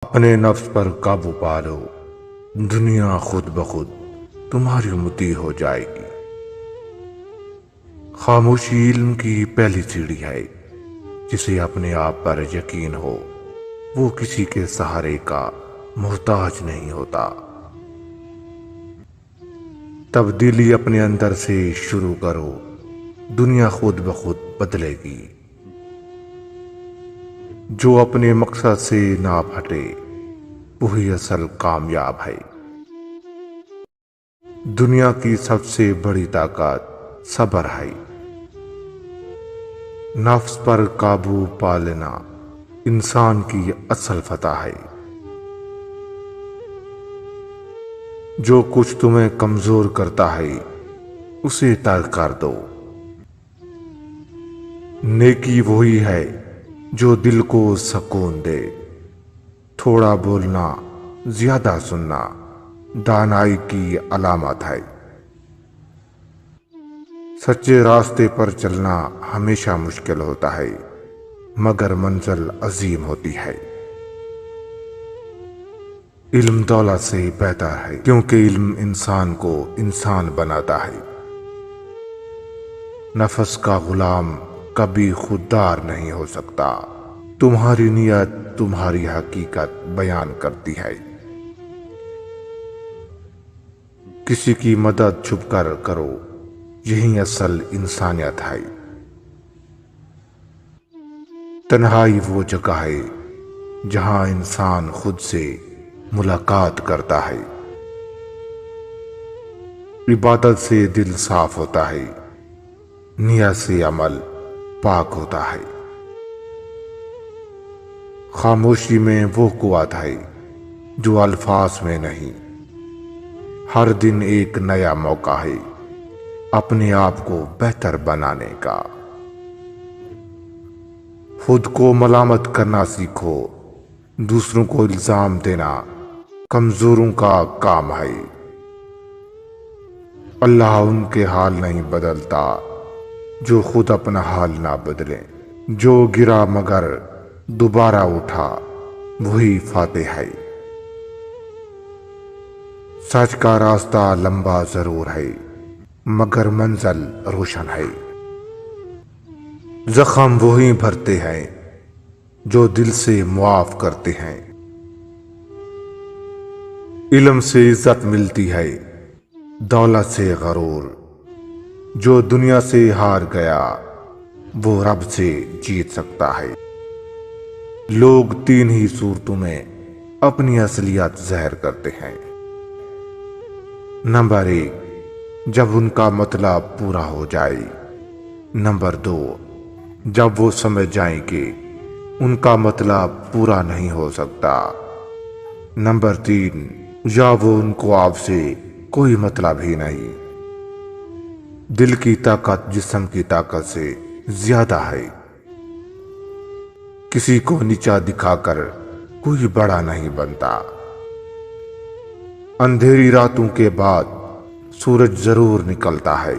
اپنے نفس پر قابو پالو، دنیا خود بخود تمہاری مطیع ہو جائے گی۔ خاموشی علم کی پہلی سیڑھی ہے۔ جسے اپنے آپ پر یقین ہو وہ کسی کے سہارے کا محتاج نہیں ہوتا۔ تبدیلی اپنے اندر سے شروع کرو، دنیا خود بخود بدلے گی۔ جو اپنے مقصد سے نہ ہٹے وہی اصل کامیاب ہے۔ دنیا کی سب سے بڑی طاقت صبر ہے۔ نفس پر قابو پا لینا انسان کی اصل فتح ہے۔ جو کچھ تمہیں کمزور کرتا ہے اسے ترک کر دو۔ نیکی وہی ہے جو دل کو سکون دے۔ تھوڑا بولنا، زیادہ سننا دانائی کی علامت ہے۔ سچے راستے پر چلنا ہمیشہ مشکل ہوتا ہے مگر منزل عظیم ہوتی ہے۔ علم دولت سے بہتر ہے کیونکہ علم انسان کو انسان بناتا ہے۔ نفس کا غلام کبھی خوددار نہیں ہو سکتا۔ تمہاری نیت تمہاری حقیقت بیان کرتی ہے۔ کسی کی مدد چھپ کر کرو، یہی اصل انسانیت ہے۔ تنہائی وہ جگہ ہے جہاں انسان خود سے ملاقات کرتا ہے۔ عبادت سے دل صاف ہوتا ہے، نیت سے عمل پاک ہوتا ہے۔ خاموشی میں وہ قوت ہے جو الفاظ میں نہیں۔ ہر دن ایک نیا موقع ہے اپنے آپ کو بہتر بنانے کا۔ خود کو ملامت کرنا سیکھو، دوسروں کو الزام دینا کمزوروں کا کام ہے۔ اللہ ان کے حال نہیں بدلتا جو خود اپنا حال نہ بدلیں۔ جو گرا مگر دوبارہ اٹھا وہی فاتح ہے۔ سچ کا راستہ لمبا ضرور ہے مگر منزل روشن ہے۔ زخم وہی بھرتے ہیں جو دل سے معاف کرتے ہیں۔ علم سے عزت ملتی ہے، دولت سے غرور۔ جو دنیا سے ہار گیا وہ رب سے جیت سکتا ہے۔ لوگ تین ہی صورتوں میں اپنی اصلیت ظاہر کرتے ہیں۔ نمبر 1، جب ان کا مطلب پورا ہو جائے۔ نمبر 2، جب وہ سمجھ جائیں کہ ان کا مطلب پورا نہیں ہو سکتا۔ نمبر 3، یا وہ ان کو آپ سے کوئی مطلب ہی نہیں۔ دل کی طاقت جسم کی طاقت سے زیادہ ہے۔ کسی کو نیچا دکھا کر کوئی بڑا نہیں بنتا۔ اندھیری راتوں کے بعد سورج ضرور نکلتا ہے۔